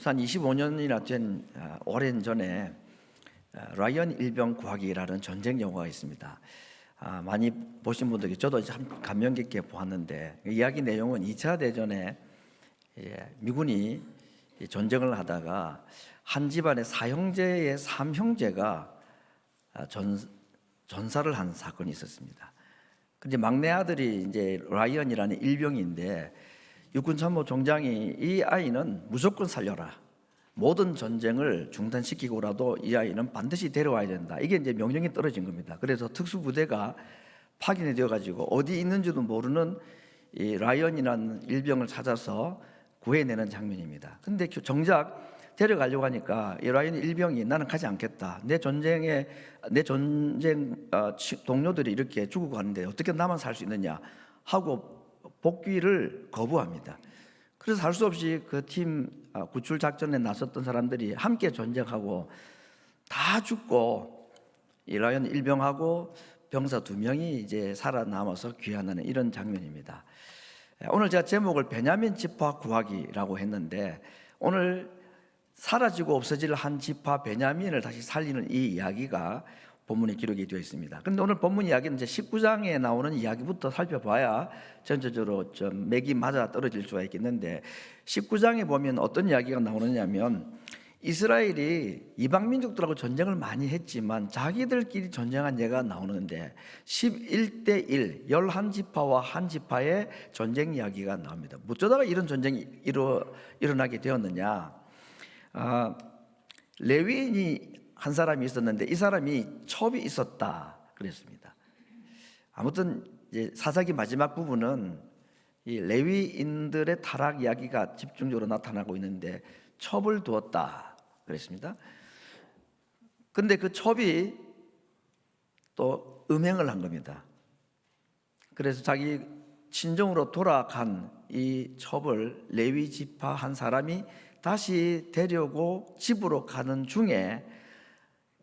한 25년이나 된 오랜 전에 라이언 일병 구하기라는 전쟁 영화가 있습니다. 많이 보신 분들이 저도 참 감명 깊게 보았는데, 이야기 내용은 2차 대전에 미군이 전쟁을 하다가 한 집안의 4형제의 3형제가 전사를 한 사건이 있었습니다. 근데 막내 아들이 이제 라이언이라는 일병인데, 육군 참모 총장이 이 아이는 무조건 살려라, 모든 전쟁을 중단시키고라도 이 아이는 반드시 데려와야 된다, 이게 이제 명령이 떨어진 겁니다. 그래서 특수부대가 파견이 되어가지고 어디 있는지도 모르는 이 라이언이라는 일병을 찾아서 구해내는 장면입니다. 근데 정작 데려가려고 하니까 이 라이언 일병이 나는 가지 않겠다, 내 전쟁 동료들이 이렇게 죽고 가는데 어떻게 나만 살 수 있느냐 하고 복귀를 거부합니다. 그래서 할 수 없이 그 팀 구출 작전에 나섰던 사람들이 함께 전쟁하고 다 죽고, 이 라이언 일병하고 병사 2명이 이제 살아남아서 귀환하는 이런 장면입니다. 오늘 제가 제목을 베냐민 지파 구하기라고 했는데, 오늘 사라지고 없어질 한 지파 베냐민을 다시 살리는 이 이야기가 본문에 기록이 되어 있습니다. 그런데 오늘 본문 이야기는 이제 19장에 나오는 이야기부터 살펴봐야 전체적으로 좀 맥이 맞아 떨어질 수가 있겠는데, 19장에 보면 어떤 이야기가 나오느냐면, 이스라엘이 이방 민족들하고 전쟁을 많이 했지만 자기들끼리 전쟁한 예가 나오는데 11대 1, 11지파와 한 지파의 전쟁 이야기가 나옵니다. 어쩌다가 이런 전쟁이 일어나게 되었느냐? 레위인이 한 사람이 있었는데 이 사람이 첩이 있었다 그랬습니다. 아무튼 이제 사사기 마지막 부분은 이 레위인들의 타락 이야기가 집중적으로 나타나고 있는데, 첩을 두었다 그랬습니다. 근데 그 첩이 또 음행을 한 겁니다. 그래서 자기 친정으로 돌아간 이 첩을 레위 지파 한 사람이 다시 데려오고 집으로 가는 중에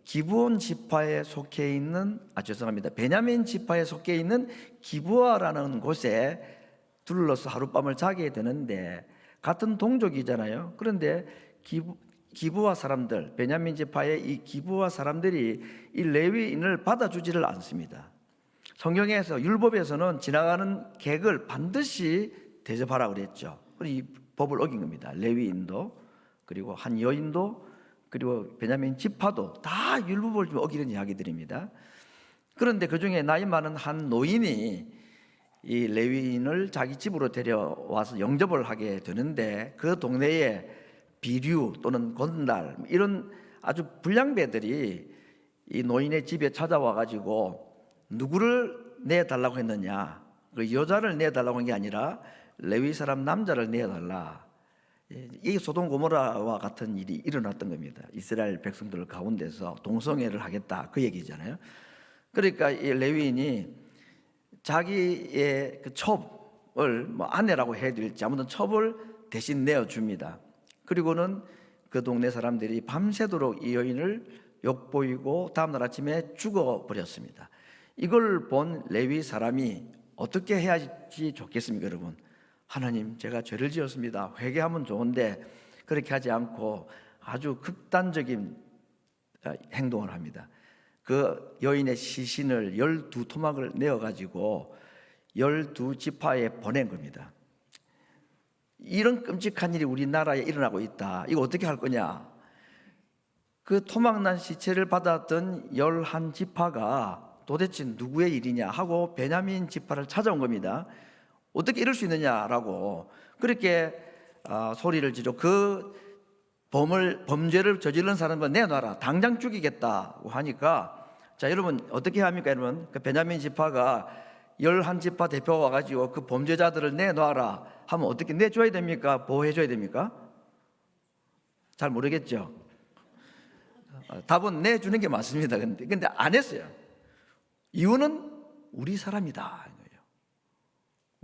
기브온 지파에 속해 있는 베냐민 지파에 속해 있는 기브아라는 곳에 둘러서 하룻밤을 자게 되는데, 같은 동족이잖아요. 그런데 기브아 사람들, 베냐민 지파의 이 기브아 사람들이 이 레위인을 받아주지를 않습니다. 성경에서, 율법에서는 지나가는 객을 반드시 대접하라 그랬죠. 이 법을 어긴 겁니다. 레위인도, 그리고 한 여인도, 그리고 베냐민 지파도 다 율법을 좀 어기는 이야기들입니다. 그런데 그 중에 나이 많은 한 노인이 이 레위인을 자기 집으로 데려와서 영접을 하게 되는데, 그 동네에 비류 또는 건달 이런 아주 불량배들이 이 노인의 집에 찾아와 가지고 누구를 내달라고 했느냐, 그 여자를 내달라고 한 게 아니라 레위 사람 남자를 내달라. 이 소돔 고모라와 같은 일이 일어났던 겁니다. 이스라엘 백성들 가운데서 동성애를 하겠다, 그 얘기잖아요. 그러니까 이 레위인이 자기의 그 첩을 아내라고 해야 될지 아무튼 첩을 대신 내어줍니다. 그리고는 그 동네 사람들이 밤새도록 이 여인을 욕보이고 다음날 아침에 죽어버렸습니다. 이걸 본 레위 사람이 어떻게 해야지 좋겠습니까, 여러분? 하나님, 제가 죄를 지었습니다, 회개하면 좋은데 그렇게 하지 않고 아주 극단적인 행동을 합니다. 그 여인의 시신을 12토막을 내어가지고 12지파에 보낸 겁니다. 이런 끔찍한 일이 우리나라에 일어나고 있다. 이거 어떻게 할 거냐? 그 토막난 시체를 받았던 11지파가 도대체 누구의 일이냐 하고 베냐민 지파를 찾아온 겁니다. 어떻게 이럴 수 있느냐라고 그렇게 소리를 지르고, 그 범죄를 저지른 사람을 내놔라, 당장 죽이겠다고 하니까, 자 여러분 어떻게 합니까? 여러분, 그 베냐민 지파가 11지파 대표가 와가지고 그 범죄자들을 내놔라 하면 어떻게 내줘야 됩니까? 보호해줘야 됩니까? 잘 모르겠죠. 답은 내주는 게 맞습니다. 근데 안 했어요. 이유는 우리 사람이다.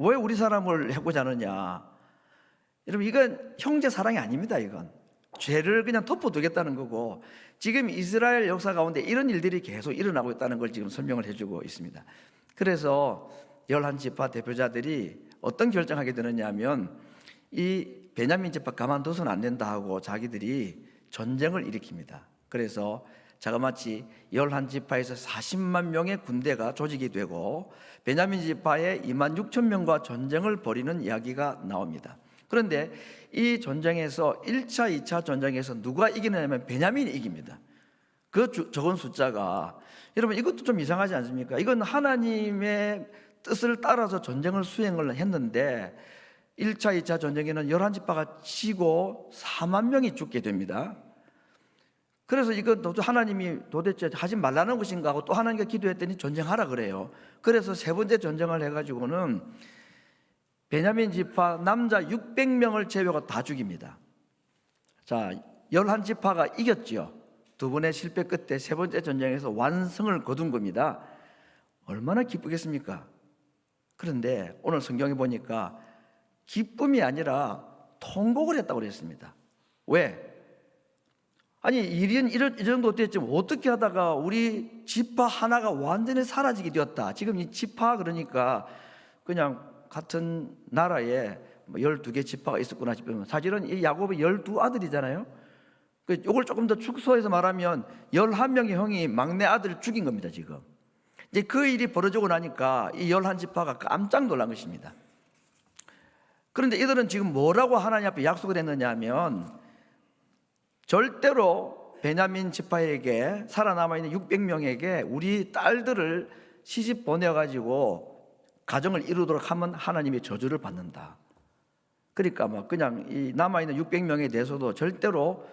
왜 우리 사람을 해고자 하느냐? 여러분, 이건 형제 사랑이 아닙니다. 이건 죄를 그냥 덮어두겠다는 거고, 지금 이스라엘 역사 가운데 이런 일들이 계속 일어나고 있다는 걸 지금 설명을 해주고 있습니다. 그래서 11지파 대표자들이 어떤 결정하게 되느냐 하면, 이 베냐민 지파 가만둬서는 안 된다 하고 자기들이 전쟁을 일으킵니다. 그래서 자그마치 11지파에서 40만 명의 군대가 조직이 되고 베냐민 지파의 2만 6천 명과 전쟁을 벌이는 이야기가 나옵니다. 그런데 이 전쟁에서 1차, 2차 전쟁에서 누가 이기느냐면 베냐민이 이깁니다. 그 적은 숫자가, 여러분 이것도 좀 이상하지 않습니까? 이건 하나님의 뜻을 따라서 전쟁을 수행을 했는데 1차, 2차 전쟁에는 11지파가 지고 4만 명이 죽게 됩니다. 그래서 이건 하나님이 도대체 하지 말라는 것인가 하고 또 하나님께 기도했더니 전쟁하라 그래요. 그래서 세 번째 전쟁을 해가지고는 베냐민 지파 남자 600명을 제외하고 다 죽입니다. 자, 11지파가 이겼죠. 두 번의 실패 끝에 세 번째 전쟁에서 완성을 거둔 겁니다. 얼마나 기쁘겠습니까? 그런데 오늘 성경에 보니까 기쁨이 아니라 통곡을 했다고 그랬습니다. 왜? 아니 일은 이 정도 됐지만 어떻게 하다가 우리 지파 하나가 완전히 사라지게 되었다. 지금 이 지파 그러니까 그냥 같은 나라에 12개 지파가 있었구나 싶으면 사실은 이 야곱의 12아들이잖아요. 이걸 조금 더 축소해서 말하면 11명의 형이 막내 아들을 죽인 겁니다. 지금 이제 그 일이 벌어지고 나니까 이 11지파가 깜짝 놀란 것입니다. 그런데 이들은 지금 뭐라고 하나님 앞에 약속을 했느냐 하면 절대로 베냐민 지파에게 살아남아있는 600명에게 우리 딸들을 시집 보내가지고 가정을 이루도록 하면 하나님의 저주를 받는다. 그러니까 그냥 이 남아있는 600명에 대해서도 절대로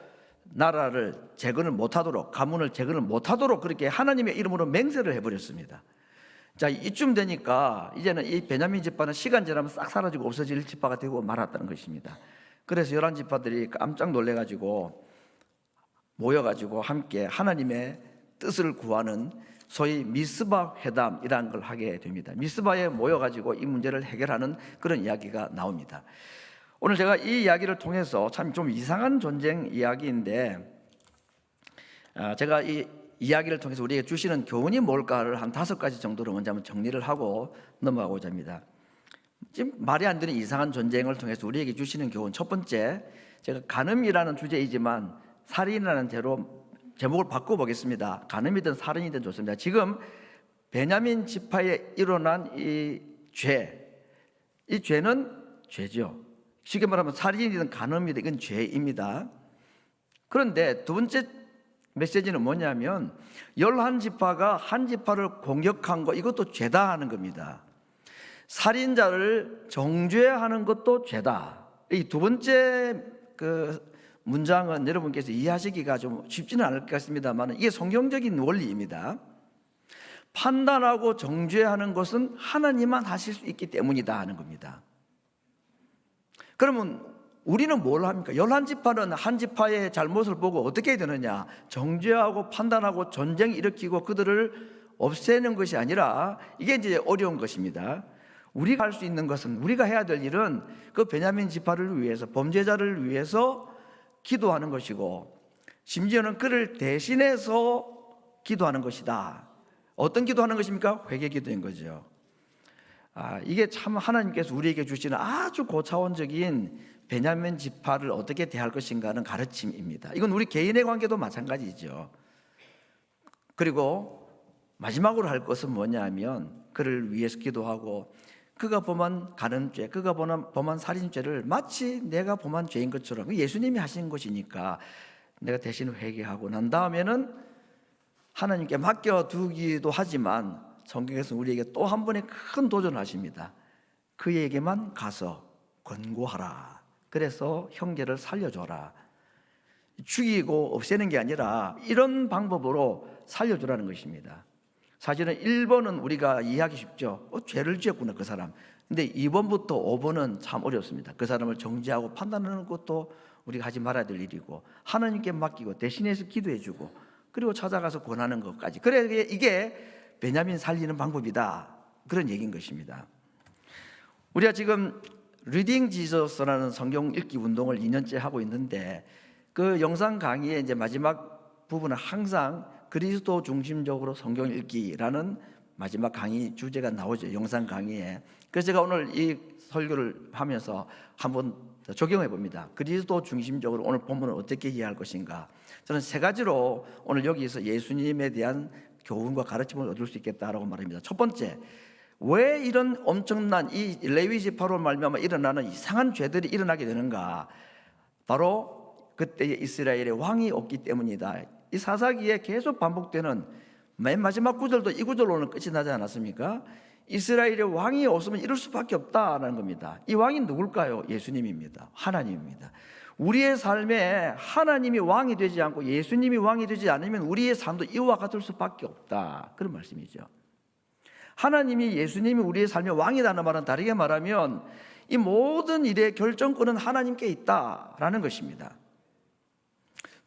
나라를 재건을 못하도록, 가문을 재건을 못하도록 그렇게 하나님의 이름으로 맹세를 해버렸습니다. 자, 이쯤 되니까 이제는 이 베냐민 지파는 시간 지나면 싹 사라지고 없어질 지파가 되고 말았다는 것입니다. 그래서 11지파들이 깜짝 놀래가지고 모여가지고 함께 하나님의 뜻을 구하는 소위 미스바 회담이라는 걸 하게 됩니다. 미스바에 모여가지고 이 문제를 해결하는 그런 이야기가 나옵니다. 오늘 제가 이 이야기를 통해서 참 좀 이상한 전쟁 이야기인데 제가 이 이야기를 통해서 우리에게 주시는 교훈이 뭘까를 한 5가지 정도로 먼저 한번 정리를 하고 넘어가고자 합니다. 지금 말이 안 되는 이상한 전쟁을 통해서 우리에게 주시는 교훈, 첫 번째, 제가 간음이라는 주제이지만 살인이라는 제목을 바꿔보겠습니다. 간음이든 살인이든 좋습니다. 지금 베냐민 지파에 일어난 이 죄는 죄죠. 쉽게 말하면 살인이든 간음이든 이건 죄입니다. 그런데 두 번째 메시지는 뭐냐면 11지파가 한 지파를 공격한 거, 이것도 죄다 하는 겁니다. 살인자를 정죄하는 것도 죄다. 이 두 번째 문장은 여러분께서 이해하시기가 좀 쉽지는 않을 것 같습니다만 이게 성경적인 원리입니다. 판단하고 정죄하는 것은 하나님만 하실 수 있기 때문이다 하는 겁니다. 그러면 우리는 뭘 합니까? 11지파는 한 지파의 잘못을 보고 어떻게 해야 되느냐? 정죄하고 판단하고 전쟁 일으키고 그들을 없애는 것이 아니라 이게 이제 어려운 것입니다. 우리가 할 수 있는 것은, 우리가 해야 될 일은 그 베냐민 지파를 위해서, 범죄자를 위해서 기도하는 것이고 심지어는 그를 대신해서 기도하는 것이다. 어떤 기도하는 것입니까? 회개 기도인 거죠. 이게 참 하나님께서 우리에게 주시는 아주 고차원적인 베냐민 지파를 어떻게 대할 것인가는 가르침입니다. 이건 우리 개인의 관계도 마찬가지죠. 그리고 마지막으로 할 것은 뭐냐 하면 그를 위해서 기도하고 그가 범한 간음죄, 그가 범한 살인죄를 마치 내가 범한 죄인 것처럼, 예수님이 하신 것이니까 내가 대신 회개하고 난 다음에는 하나님께 맡겨두기도 하지만 성경에서 우리에게 또 한 번의 큰 도전을 하십니다. 그에게만 가서 권고하라. 그래서 형제를 살려줘라. 죽이고 없애는 게 아니라 이런 방법으로 살려주라는 것입니다. 사실은 1번은 우리가 이해하기 쉽죠. 죄를 지었구나 그 사람. 근데 2번부터 5번은 참 어렵습니다. 그 사람을 정죄하고 판단하는 것도 우리가 하지 말아야 될 일이고 하나님께 맡기고 대신해서 기도해주고 그리고 찾아가서 권하는 것까지. 그래, 이게 베냐민 살리는 방법이다, 그런 얘기인 것입니다. 우리가 지금 리딩 지저스라는 성경 읽기 운동을 2년째 하고 있는데 그 영상 강의의 이제 마지막 부분은 항상 그리스도 중심적으로 성경 읽기라는 마지막 강의 주제가 나오죠, 영상 강의에. 그래서 제가 오늘 이 설교를 하면서 한번 적용해 봅니다. 그리스도 중심적으로 오늘 본문을 어떻게 이해할 것인가. 저는 세 가지로 오늘 여기서 예수님에 대한 교훈과 가르침을 얻을 수 있겠다라고 말합니다. 첫 번째, 왜 이런 엄청난 이 레위 지파로 말미암아 일어나는 이상한 죄들이 일어나게 되는가? 바로 그때 이스라엘의 왕이 없기 때문이다. 이 사사기에 계속 반복되는 맨 마지막 구절도 이 구절로는 끝이 나지 않았습니까? 이스라엘의 왕이 없으면 이럴 수밖에 없다라는 겁니다. 이 왕이 누굴까요? 예수님입니다. 하나님입니다. 우리의 삶에 하나님이 왕이 되지 않고 예수님이 왕이 되지 않으면 우리의 삶도 이와 같을 수밖에 없다, 그런 말씀이죠. 하나님이, 예수님이 우리의 삶의 왕이라는 말은 다르게 말하면 이 모든 일의 결정권은 하나님께 있다라는 것입니다.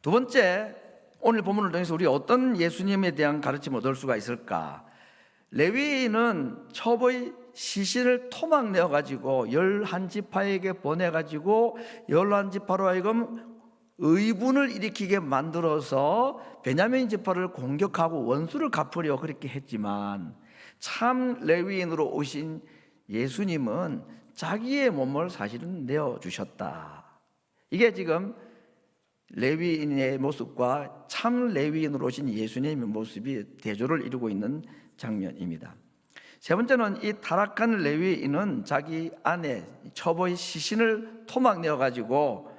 두 번째, 오늘 본문을 통해서 우리 어떤 예수님에 대한 가르침을 얻을 수가 있을까? 레위인은 첩의 시신을 토막내어 가지고 11지파에게 보내 가지고 11지파로 하여금 의분을 일으키게 만들어서 베냐민 지파를 공격하고 원수를 갚으려 그렇게 했지만, 참 레위인으로 오신 예수님은 자기의 몸을 사실은 내어주셨다. 이게 지금 레위인의 모습과 참 레위인으로 오신 예수님의 모습이 대조를 이루고 있는 장면입니다. 세 번째는 이 타락한 레위인은 자기 아내 첩의 시신을 토막내어 가지고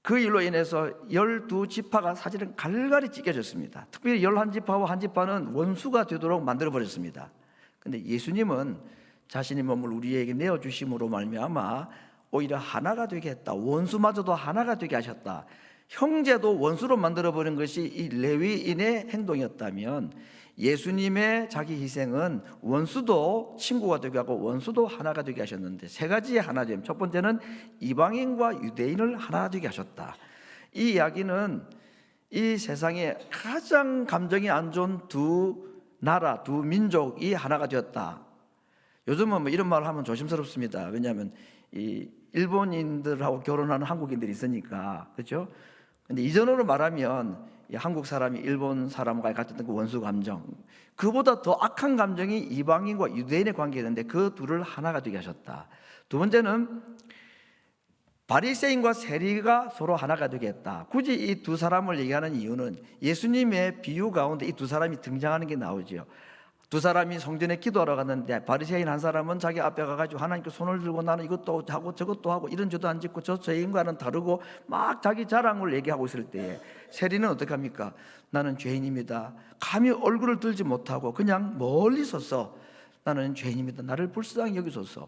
그 일로 인해서 12지파가 사실은 갈갈이 찢겨졌습니다. 특별히 11지파와 한 지파는 원수가 되도록 만들어 버렸습니다. 그런데 예수님은 자신의 몸을 우리에게 내어주심으로 말미암아 오히려 하나가 되게 했다. 원수마저도 하나가 되게 하셨다. 형제도 원수로 만들어버린 것이 이 레위인의 행동이었다면, 예수님의 자기 희생은 원수도 친구가 되게 하고 원수도 하나가 되게 하셨는데, 세 가지의 하나됨. 첫 번째는 이방인과 유대인을 하나 되게 하셨다. 이 이야기는 이 세상에 가장 감정이 안 좋은 두 나라, 두 민족이 하나가 되었다. 요즘은 뭐 이런 말을 하면 조심스럽습니다. 왜냐하면 이 일본인들하고 결혼하는 한국인들이 있으니까, 그렇죠? 근데 이전으로 말하면 이 한국 사람이 일본 사람과 가졌던 그 원수 감정, 그보다 더 악한 감정이 이방인과 유대인의 관계였는데 그 둘을 하나가 되게 하셨다. 두 번째는 바리새인과 세리가 서로 하나가 되게 했다. 굳이 이 두 사람을 얘기하는 이유는 예수님의 비유 가운데 이 두 사람이 등장하는 게 나오죠. 두 사람이 성전에 기도하러 갔는데 바리새인 한 사람은 자기 앞에 가가지고 하나님께 손을 들고 나는 이것도 하고 저것도 하고 이런 죄도 안 짓고 저 죄인과는 다르고 막 자기 자랑을 얘기하고 있을 때, 세리는 어떻게 합니까? 나는 죄인입니다. 감히 얼굴을 들지 못하고 그냥 멀리 서서 나는 죄인입니다. 나를 불쌍히 여기소서.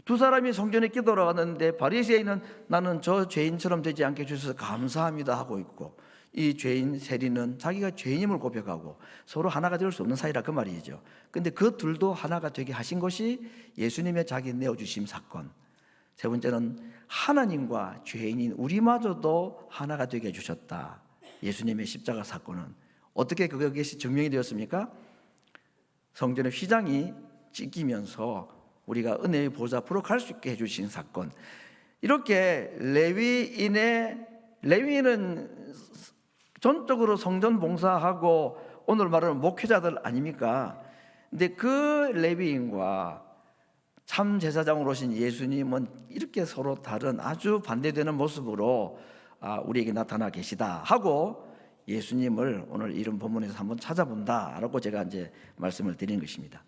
두 사람이 성전에 기도하러 갔는데 바리새인은 나는 저 죄인처럼 되지 않게 해주셔서 감사합니다 하고 있고, 이 죄인 세리는 자기가 죄인임을 고백하고 서로 하나가 될 수 없는 사이라 그 말이죠. 근데 그 둘도 하나가 되게 하신 것이 예수님의 자기 내어주심 사건. 세 번째는 하나님과 죄인인 우리마저도 하나가 되게 해주셨다. 예수님의 십자가 사건은 어떻게 그것이 증명이 되었습니까? 성전의 휘장이 찢기면서 우리가 은혜의 보좌 앞으로 갈 수 있게 해주신 사건. 이렇게 레위인은 전적으로 성전 봉사하고 오늘 말하는 목회자들 아닙니까? 근데 그 레위인과 참 제사장으로 오신 예수님은 이렇게 서로 다른 아주 반대되는 모습으로 우리에게 나타나 계시다 하고 예수님을 오늘 이런 본문에서 한번 찾아본다라고 제가 이제 말씀을 드린 것입니다.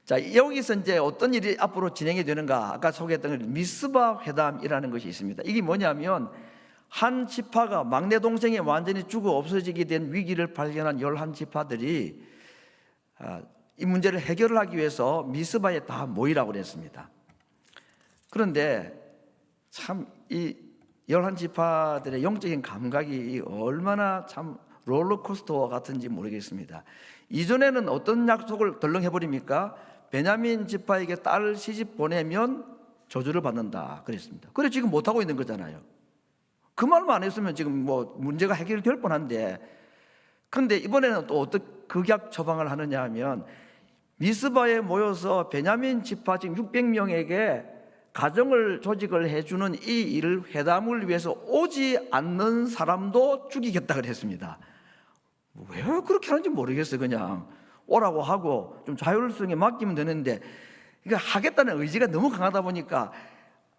자, 여기서 이제 어떤 일이 앞으로 진행이 되는가? 아까 소개했던 미스바 회담이라는 것이 있습니다. 이게 뭐냐면 한 지파가 막내 동생이 완전히 죽어 없어지게 된 위기를 발견한 11지파들이 이 문제를 해결을 하기 위해서 미스바에 다 모이라고 그랬습니다. 그런데 참 이 11지파들의 영적인 감각이 얼마나 참 롤러코스터와 같은지 모르겠습니다. 이전에는 어떤 약속을 덜렁해버립니까? 베냐민 지파에게 딸을 시집 보내면 저주를 받는다 그랬습니다. 그래 지금 못하고 있는 거잖아요. 그 말만 안 했으면 지금 뭐 문제가 해결될 뻔한데, 그런데 이번에는 또 어떻게 극약 처방을 하느냐 하면 미스바에 모여서 베냐민 지파 지금 600명에게 가정을 조직을 해주는 이 일을 회담을 위해서 오지 않는 사람도 죽이겠다 그랬습니다. 왜 그렇게 하는지 모르겠어요. 그냥 오라고 하고 좀 자율성에 맡기면 되는데, 그러니까 하겠다는 의지가 너무 강하다 보니까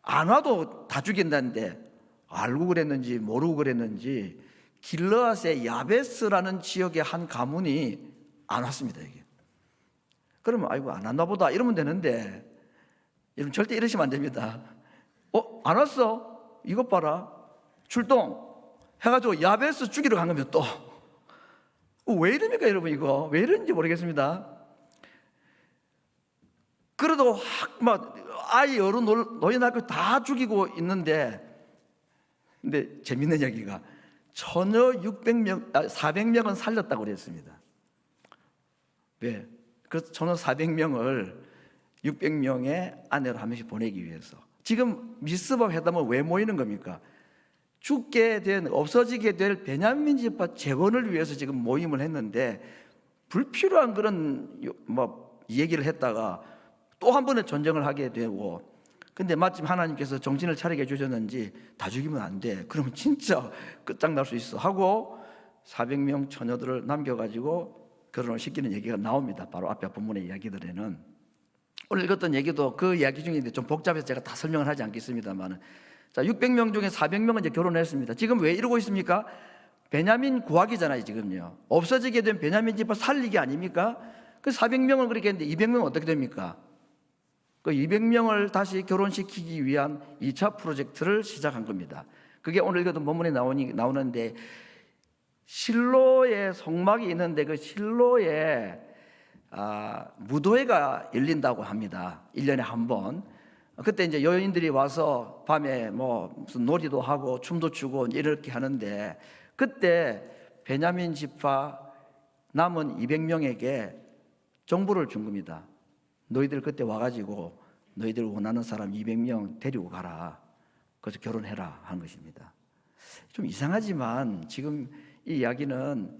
안 와도 다 죽인다는데 알고 그랬는지 모르고 그랬는지 길르앗의 야베스라는 지역의 한 가문이 안 왔습니다. 이게. 그러면 아이고 안 왔나 보다 이러면 되는데, 여러분 절대 이러시면 안 됩니다. 안 왔어? 이것 봐라. 출동 해가지고 야베스 죽이러 간 겁니다. 또 왜 이럽니까 여러분? 이거 왜 이런지 모르겠습니다. 그래도 막 아이 어른 노인 낳고 다 죽이고 있는데, 근데 재밌는 얘기가 처녀 400명은 살렸다고 그랬습니다. 왜? 그래서 처녀 400명을 600명의 아내로 한 명씩 보내기 위해서. 지금 미스바 회담은 왜 모이는 겁니까? 죽게 된, 없어지게 될 베냐민 지파 재건을 위해서 지금 모임을 했는데, 불필요한 그런 얘기를 했다가 또 한 번의 전쟁을 하게 되고, 근데 마침 하나님께서 정신을 차리게 해주셨는지 다 죽이면 안 돼. 그러면 진짜 끝장날 수 있어 하고 400명 처녀들을 남겨가지고 결혼을 시키는 얘기가 나옵니다. 바로 앞에 본문의 이야기들에는. 오늘 읽었던 얘기도 그 이야기 중인데 좀 복잡해서 제가 다 설명을 하지 않겠습니다만, 자, 600명 중에 400명은 이제 결혼했습니다. 지금 왜 이러고 있습니까? 베냐민 구하기잖아요. 지금요. 없어지게 된 베냐민 집을 살리기 아닙니까? 그 400명을 그렇게 했는데 200명은 어떻게 됩니까? 그 200명을 다시 결혼시키기 위한 2차 프로젝트를 시작한 겁니다. 그게 오늘 읽었던 본문에 나오는데, 실로에 성막이 있는데 그 실로에 무도회가 열린다고 합니다. 1년에 한 번. 그때 이제 여인들이 와서 밤에 무슨 놀이도 하고 춤도 추고 이렇게 하는데, 그때 베냐민 지파 남은 200명에게 정보를 준 겁니다. 너희들 그때 와가지고 너희들 원하는 사람 200명 데리고 가라. 그래서 결혼해라 하는 것입니다. 좀 이상하지만 지금 이 이야기는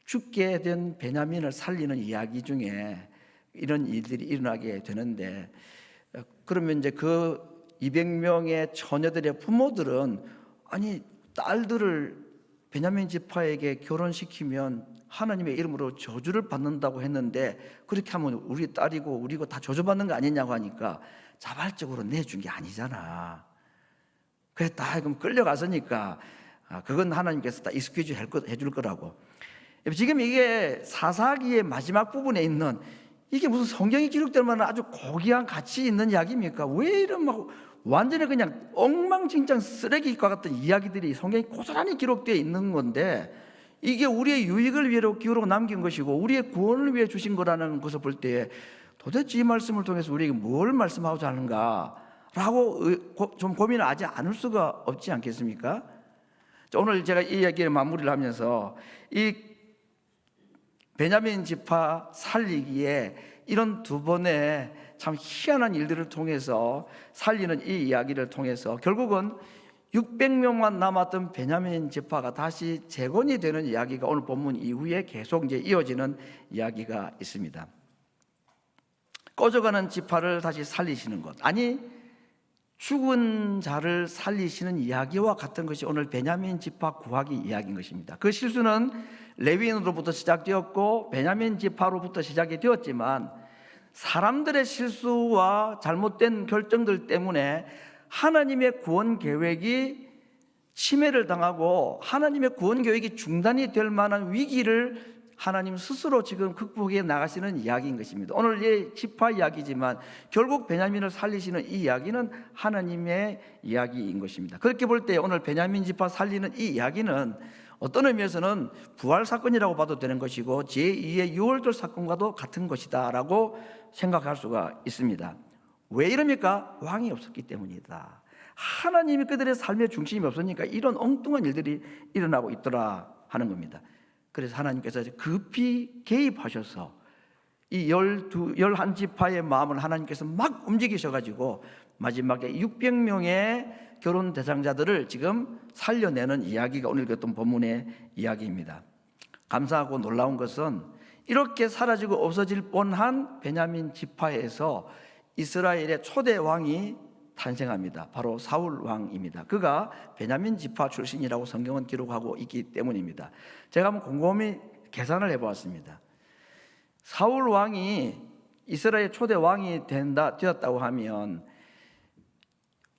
죽게 된 베냐민을 살리는 이야기 중에 이런 일들이 일어나게 되는데, 그러면 이제 그 200명의 처녀들의 부모들은 아니 딸들을 베냐민 지파에게 결혼시키면 하나님의 이름으로 저주를 받는다고 했는데, 그렇게 하면 우리 딸이고 우리고 다 저주받는 거 아니냐고 하니까 자발적으로 내준 게 아니잖아. 그래서 다 그럼 끌려갔으니까 그건 하나님께서 다 익스큐즈 해줄 거라고. 지금 이게 사사기의 마지막 부분에 있는, 이게 무슨 성경이 기록될 만한 아주 고귀한 가치 있는 이야기입니까? 왜 이런 막 완전히 그냥 엉망진창 쓰레기과 같은 이야기들이 성경에 고스란히 기록되어 있는 건데, 이게 우리의 유익을 위해서 기울여 남긴 것이고 우리의 구원을 위해 주신 거라는 것을 볼 때 도대체 이 말씀을 통해서 우리에게 뭘 말씀하고자 하는가라고 좀 고민을 하지 않을 수가 없지 않겠습니까? 오늘 제가 이 이야기를 마무리를 하면서 이 베냐민 지파 살리기에 이런 두 번의 참 희한한 일들을 통해서 살리는 이 이야기를 통해서 결국은 600명만 남았던 베냐민 지파가 다시 재건이 되는 이야기가 오늘 본문 이후에 계속 이제 이어지는 이야기가 있습니다. 꺼져가는 지파를 다시 살리시는 것, 아니 죽은 자를 살리시는 이야기와 같은 것이 오늘 베냐민 지파 구하기 이야기인 것입니다. 그 실수는 레위인으로부터 시작되었고 베냐민 지파로부터 시작이 되었지만, 사람들의 실수와 잘못된 결정들 때문에 하나님의 구원 계획이 침해를 당하고 하나님의 구원 계획이 중단이 될 만한 위기를 하나님 스스로 지금 극복해 나가시는 이야기인 것입니다. 오늘 이 지파 이야기지만 결국 베냐민을 살리시는 이 이야기는 하나님의 이야기인 것입니다. 그렇게 볼 때 오늘 베냐민 지파 살리는 이 이야기는 어떤 의미에서는 부활 사건이라고 봐도 되는 것이고 제2의 6월절 사건과도 같은 것이다 라고 생각할 수가 있습니다. 왜 이럽니까? 왕이 없었기 때문이다. 하나님이 그들의 삶의 중심이 없으니까 이런 엉뚱한 일들이 일어나고 있더라 하는 겁니다. 그래서 하나님께서 급히 개입하셔서 이 11지파의 마음을 하나님께서 막 움직이셔가지고 마지막에 600명의 결혼 대상자들을 지금 살려내는 이야기가 오늘 읽었던 본문의 이야기입니다. 감사하고 놀라운 것은 이렇게 사라지고 없어질 뻔한 베냐민 지파에서 이스라엘의 초대 왕이 탄생합니다. 바로 사울 왕입니다. 그가 베냐민 지파 출신이라고 성경은 기록하고 있기 때문입니다. 제가 한번 곰곰이 계산을 해보았습니다. 사울 왕이 이스라엘 초대 왕이 되었다고 하면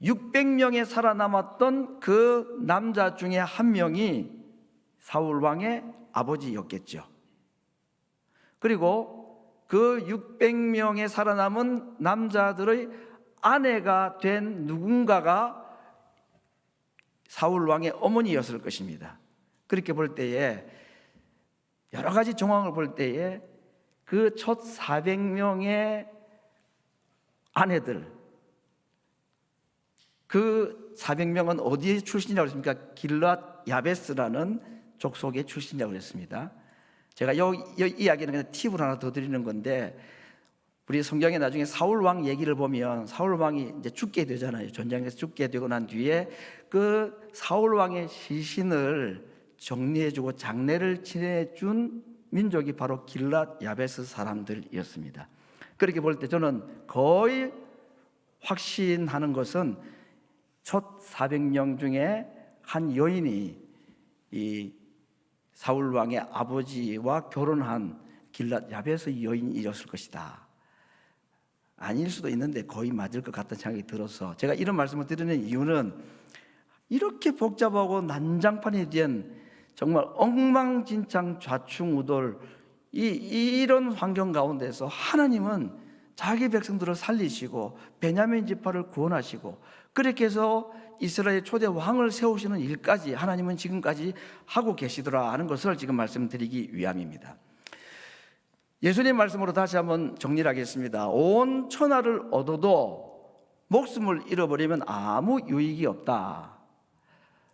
600명에 살아남았던 그 남자 중에 한 명이 사울 왕의 아버지였겠죠. 그리고 그 600명에 살아남은 남자들의 아내가 된 누군가가 사울 왕의 어머니였을 것입니다. 그렇게 볼 때에 여러 가지 정황을 볼 때에 그 첫 400명의 아내들, 그 400명은 어디에 출신이라고 했습니까? 길앗 야베스라는 족속의 출신이라고 그랬습니다. 제가 이 이야기는 그냥 팁을 하나 더 드리는 건데, 우리 성경에 나중에 사울 왕 얘기를 보면 사울 왕이 이제 죽게 되잖아요. 전쟁에서 죽게 되고 난 뒤에 그 사울 왕의 시신을 정리해주고 장례를 지내준 민족이 바로 길앗 야베스 사람들이었습니다. 그렇게 볼 때 저는 거의 확신하는 것은 첫 400명 중에 한 여인이 이 사울 왕의 아버지와 결혼한 길앗 야베스 여인이었을 것이다. 아닐 수도 있는데 거의 맞을 것 같다는 생각이 들어서 제가 이런 말씀을 드리는 이유는 이렇게 복잡하고 난장판이 된 정말 엉망진창 좌충우돌 이런 환경 가운데서 하나님은 자기 백성들을 살리시고 베냐민 지파를 구원하시고 그렇게 해서 이스라엘 초대 왕을 세우시는 일까지 하나님은 지금까지 하고 계시더라 하는 것을 지금 말씀드리기 위함입니다. 예수님 말씀으로 다시 한번 정리를 하겠습니다. 온 천하를 얻어도 목숨을 잃어버리면 아무 유익이 없다.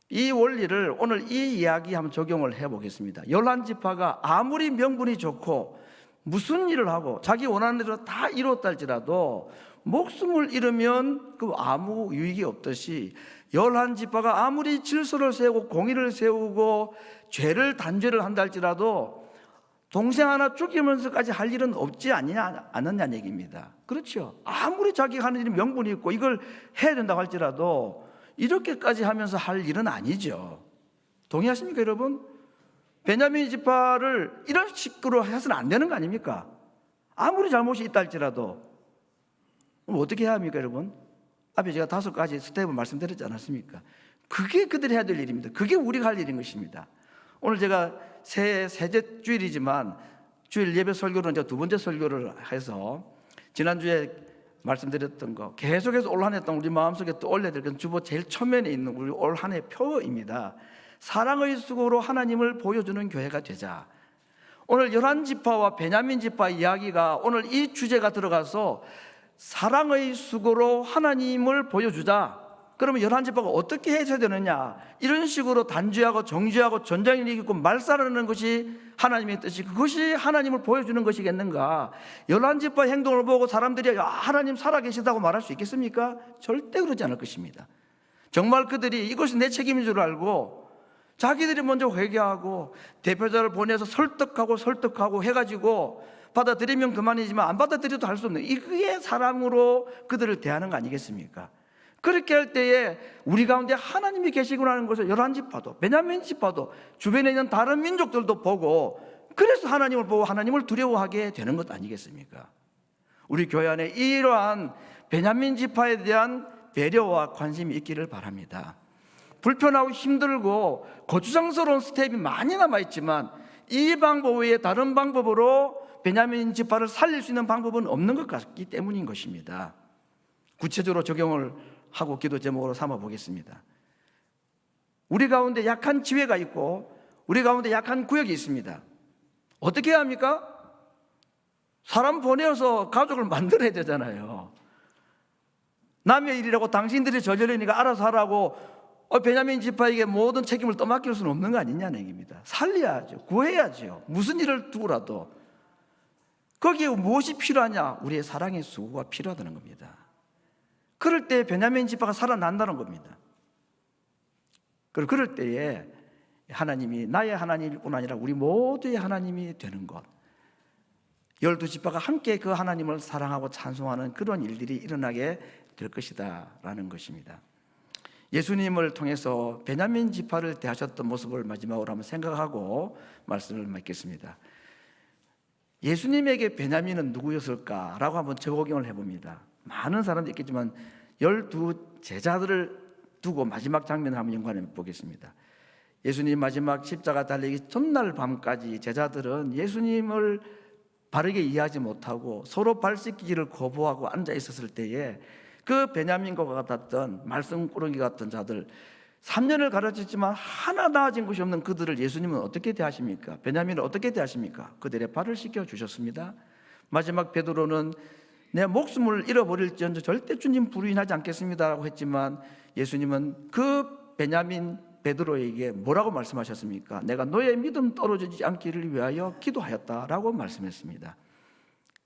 이 원리를 오늘 이 이야기 한번 적용을 해보겠습니다. 11지파가 아무리 명분이 좋고 무슨 일을 하고 자기 원하는 대로 다 이뤘다 할지라도 목숨을 잃으면 그 아무 유익이 없듯이 11지파가 아무리 질서를 세우고 공의를 세우고 죄를 단죄를 한다 할지라도 동생 하나 죽이면서까지 할 일은 없지 않느냐는 얘기입니다. 그렇죠. 아무리 자기가 하는 일이 명분이 있고 이걸 해야 된다고 할지라도 이렇게까지 하면서 할 일은 아니죠. 동의하십니까 여러분? 베냐민 지파를 이런 식으로 해서는 안 되는 거 아닙니까? 아무리 잘못이 있다 할지라도 그럼 어떻게 해야 합니까 여러분? 앞에 제가 5가지 스텝을 말씀드렸지 않았습니까? 그게 그들이 해야 될 일입니다. 그게 우리가 할 일인 것입니다. 오늘 제가 세제 주일이지만 주일 예배 설교는 이제 2번째 설교를 해서 지난주에 말씀드렸던 거 계속해서 올 한 해 동안 우리 마음속에 또 올려야 될 건 주보 제일 처음에 있는 우리 올 한 해 표입니다. 사랑의 수고로 하나님을 보여주는 교회가 되자. 오늘 11지파와 베냐민 지파 이야기가 오늘 이 주제가 들어가서 사랑의 수고로 하나님을 보여주자. 그러면 11지파가 어떻게 해야 되느냐? 이런 식으로 단죄하고 정죄하고 전쟁을 이기고 말살하는 것이 하나님의 뜻이 그것이 하나님을 보여주는 것이겠는가? 11지파 행동을 보고 사람들이 하나님 살아계시다고 말할 수 있겠습니까? 절대 그러지 않을 것입니다. 정말 그들이 이것이 내 책임인 줄 알고 자기들이 먼저 회개하고 대표자를 보내서 설득하고 해가지고 받아들이면 그만이지만 안 받아들여도 할 수 없는 이게 사람으로 그들을 대하는 거 아니겠습니까? 그렇게 할 때에 우리 가운데 하나님이 계시구나 하는 것을 11지파도 베냐민 지파도 주변에 있는 다른 민족들도 보고 그래서 하나님을 보고 하나님을 두려워하게 되는 것 아니겠습니까? 우리 교회 안에 이러한 베냐민 지파에 대한 배려와 관심이 있기를 바랍니다. 불편하고 힘들고 거추장스러운 스텝이 많이 남아있지만 이 방법 외에 다른 방법으로 베냐민 지파를 살릴 수 있는 방법은 없는 것 같기 때문인 것입니다. 구체적으로 적용을 하고 기도 제목으로 삼아 보겠습니다. 우리 가운데 약한 지회가 있고 우리 가운데 약한 구역이 있습니다. 어떻게 해야 합니까? 사람 보내어서 가족을 만들어야 되잖아요. 남의 일이라고 당신들이 저지르니까 알아서 하라고 베냐민 지파에게 모든 책임을 떠맡길 수는 없는 거 아니냐는 얘기입니다. 살려야죠. 구해야죠. 무슨 일을 두고라도. 거기에 무엇이 필요하냐? 우리의 사랑의 수고가 필요하다는 겁니다. 그럴 때 베냐민 지파가 살아난다는 겁니다. 그럴 때에 하나님이 나의 하나님일 뿐 아니라 우리 모두의 하나님이 되는 것, 12지파가 함께 그 하나님을 사랑하고 찬송하는 그런 일들이 일어나게 될 것이다 라는 것입니다. 예수님을 통해서 베냐민 지파를 대하셨던 모습을 마지막으로 한번 생각하고 말씀을 맺겠습니다. 예수님에게 베냐민은 누구였을까라고 한번 적용을 해봅니다. 많은 사람들이 있겠지만 12 제자들을 두고 마지막 장면을 한번 연관해 보겠습니다. 예수님 마지막 십자가 달리기 전날 밤까지 제자들은 예수님을 바르게 이해하지 못하고 서로 발 씻기기를 거부하고 앉아 있었을 때에 그 베냐민과 같았던 말썽꾸러기 같은 자들, 3년을 가르쳤지만 하나 나아진 것이 없는 그들을 예수님은 어떻게 대하십니까? 베냐민을 어떻게 대하십니까? 그들의 발을 씻겨 주셨습니다. 마지막 베드로는 내 목숨을 잃어버릴지언정 절대 주님 부인하지 않겠습니다라고 했지만 예수님은 그 베냐민 베드로에게 뭐라고 말씀하셨습니까? 내가 너의 믿음 떨어지지 않기를 위하여 기도하였다라고 말씀했습니다.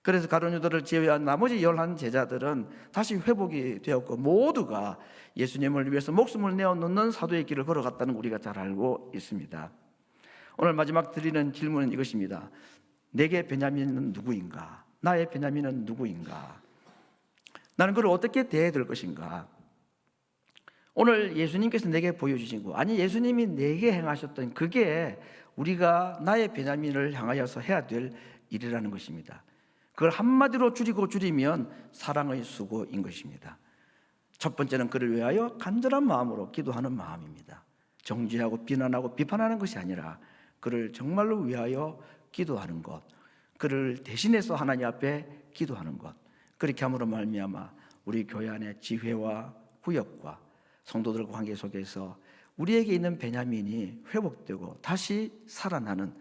그래서 가룟 유다를 제외한 나머지 11 제자들은 다시 회복이 되었고 모두가 예수님을 위해서 목숨을 내어놓는 사도의 길을 걸어갔다는 우리가 잘 알고 있습니다. 오늘 마지막 드리는 질문은 이것입니다. 내게 베냐민은 누구인가? 나의 베냐민은 누구인가? 나는 그를 어떻게 대해야 될 것인가? 오늘 예수님께서 내게 보여주신 거, 아니 예수님이 내게 행하셨던 그게 우리가 나의 베냐민을 향하여서 해야 될 일이라는 것입니다. 그걸 한마디로 줄이면 사랑의 수고인 것입니다. 첫 번째는 그를 위하여 간절한 마음으로 기도하는 마음입니다. 정죄하고 비난하고 비판하는 것이 아니라 그를 정말로 위하여 기도하는 것, 그를 대신해서 하나님 앞에 기도하는 것, 그렇게 함으로 말미암아 우리 교회 안에 지회와 구역과 성도들 관계 속에서 우리에게 있는 베냐민이 회복되고 다시 살아나는,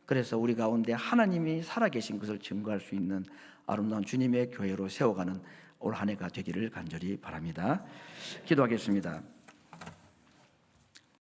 그래서 우리 가운데 하나님이 살아계신 것을 증거할 수 있는 아름다운 주님의 교회로 세워가는 올 한 해가 되기를 간절히 바랍니다. 기도하겠습니다.